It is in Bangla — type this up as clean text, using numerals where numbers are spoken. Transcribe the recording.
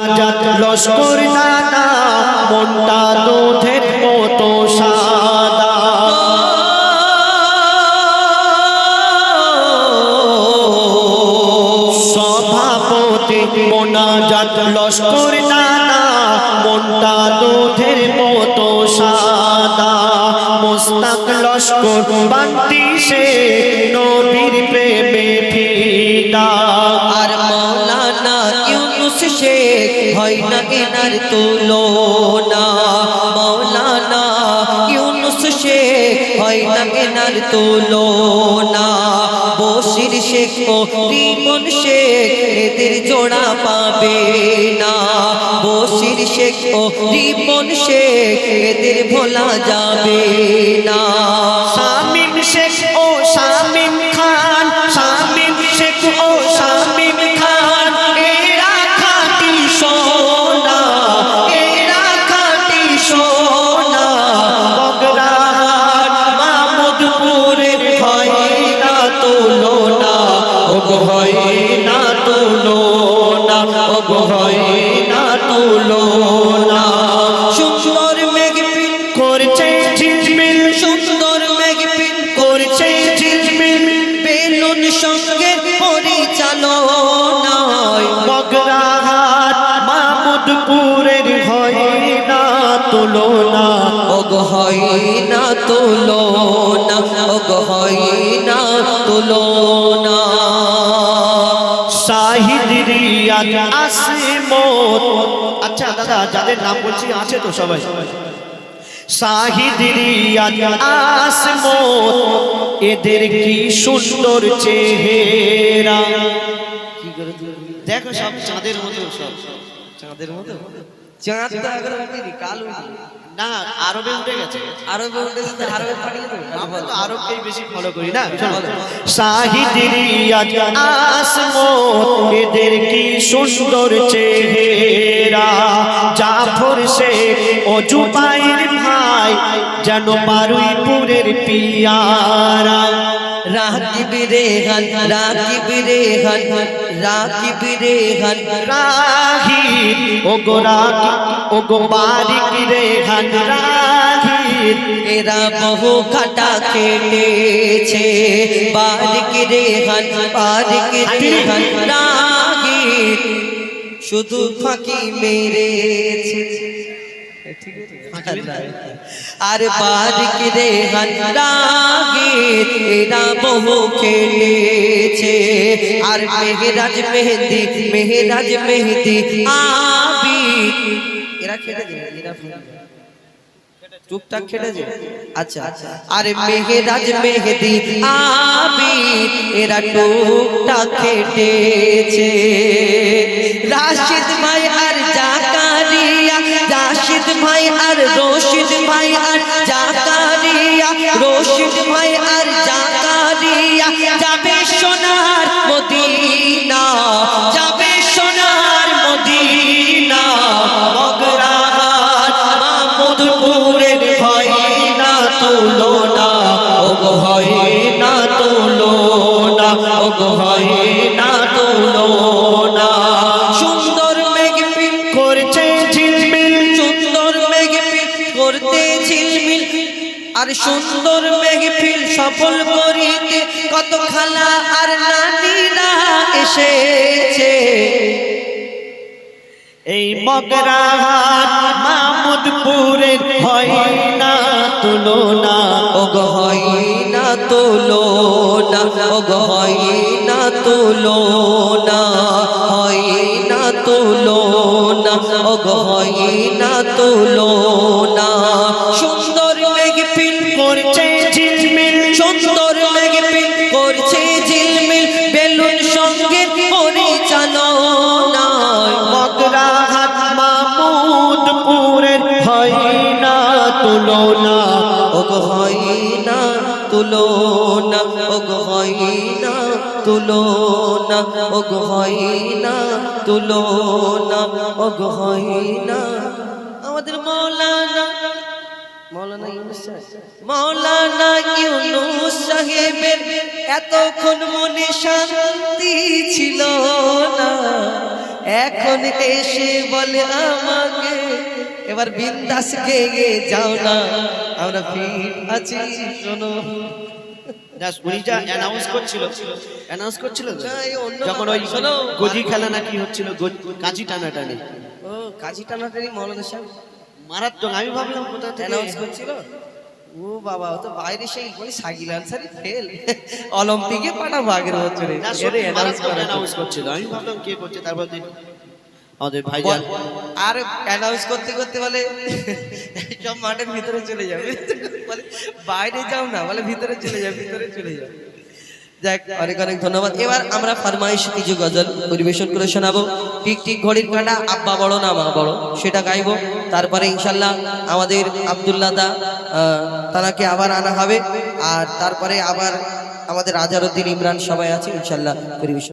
মোনাজাত লস্কর দাদা মনটা দুধের মতো সাদা সভাপতি মোনাজাত লস্কর দাদা মনটা দুধের মতো সাদা মুস্তাক লস্কর বান্তি সে নবীর প্রেমে ফিদা আর মাওলানা ইউনুস শেখ হয় না এনার তুলনা মাওলানা ইউনুস শেখ হয় না এনার তুলনা বশির শেখ ও রিমন শেখ এদের জোড়া পাবে না বশির শেখ ও রিমন শেখ এদের ভোলা যাবে না শামীম শেখ ও শামীম খান শামীম শেখ ও শামীম খান এরা খাঁটি সোনা এরা খাঁটি সোনা বগরাহাট মাহমুদপুরের হয় না তুলনা ওগো হয় না তুলনা ওগো হয় না তুলনা সুন্দর মেঘপিল করছে ঝিলমিল সুন্দর মেঘপিল করছে ঝিলমিল বেলুন সঙ্গে পরিচালনায় বগরাহাট মাহমুদপুরের হয় না তুলনা ওগো হয় না তুলনা ওগো হয় না তুলনা শাহিদ রিয়াদ আসমত আচ্ছা দাদা যাদের নাম বলছি আছে তো সবাই শাহিদ রিয়াদ আসমত এদের কি সুন্দর চেহারা কি করে দেখো সব চাঁদের মতো সব চাঁদের মতো চাঁদ তো আগে উঠেনি কালো না আরবে উঠে গেছে আরবে উঠেছে আরবে পাঠিয়ে দেবে আমরা তো আরবকেই বেশি ফলো করি না শাহিদ রিয়াদ আসমত এদের কি সুন্দর চেহারা জাফর শেখ ও জুবাইর ভাই যেন বারুইপুরের পিয়ারা রাকিব রেহান রাকিব রেহান রাকিব রেহান রাহিব ও গো রাকিব ও গো বারিক রেহান রাহিব এরা বহু খাটা খেটেছে বারিক রেহান রাকিব শুধু ফাঁকি মেরেছে আর বারিক রেহান রাকিব এরা বহু খেটেছে আর মেহরাজ মেহেদি আবিদ এরা খেটেছে এরা টুকটাক খেটেছে আচ্ছা আর মেহরাজ মেহেদি আবিদ এরা টুকটাক খেটেছে রাশিদ ভাই আর জাকারিয়া রাশিদ ভাই আর রশিদ ভাই আর জাকারিয়া রশিদ ভাই আর জাকারিয়া যাবে সোনার মদিনা যাবে সোনার মদিনা বগরাহাট মাহমুদপুরের হয় না তুলনা ওগো হয় না তুলনা ওগো হয় না তুলনা সুন্দর মেঘপিল করছে ঝিলমিল সুন্দর মেঘপিল করতে ঝিলমিল আর সুন্দর মেঘপিল সফল করিতে কত খালা আর নানিরা এসেছে এই বগরাহাট মাহমুদপুরের হয় না তুলনা ওগো হয় না তুলনা ওগো হয় না তুলনা হয় না তুলনা ওগো হয় না তুলনা সুন্দর মেঘপিল করছে ঝিলমিল সুন্দর মেঘপিল করছে ঝিলমিল বেলুন সঙ্গে পরিচালনায় বগরাহাট মাহমুদপুরের হয় না তুলনা ওগো হয় না তুলনা ওগো হয় না তুলনা ওগো হয় না তুলনা ওগো হয় না আমাদের মাওলানা ইউনুস সাহেবের এতক্ষণ মনে শান্তি ছিল না এখন এসে বলে আমাকে এবার বিন্দাস গেয়ে যাও না আমরা ফিট আছি শোনো জাস্ট উনি যা অ্যানাউন্স করছিল তো? না, এই অন্য যখন ওই শোনো, গজি খেলা নাকি হচ্ছিল কাঁচি টানাটানি ও কাজী টানাটানি মৌলানা সাহেব মারাত্মক। আমি ভাবলাম কোথা থেকে অ্যানাউন্স করছিল ও বাবা ও তো বাইরে সেই মানে সাকিল আনসারি ফেল অলিম্পিকে পাঠাবো আগের বছরে না, এর সত্যি announce মারাত্মক করা অ্যানাউন্স করছিল। আমি ভাবলাম কে করছে, তারপর দিন আমাদের ভাইজান আর অ্যানাউন্স করতে করতে বলে সব মাঠের ভিতরে চলে যাবে বলে বাইরে যাও না বলে ভিতরে চলে যাও ভিতরে চলে যাও যাক অনেক অনেক ধন্যবাদ এবার আমরা ফরমাইশ কিছু গজল পরিবেশন করে শোনাবো টিক টিক ঘড়ির কাঁটা আব্বা বড় না মা বড় সেটা গাইবো তারপরে ইনশাল্লাহ আমাদের আব্দুল্লাহ দা তানাকে আবার আনা হবে আর তারপরে আবার আমাদের আজহারউদ্দিন ইমরান সবাই আছে ইনশাল্লাহ পরিবেশন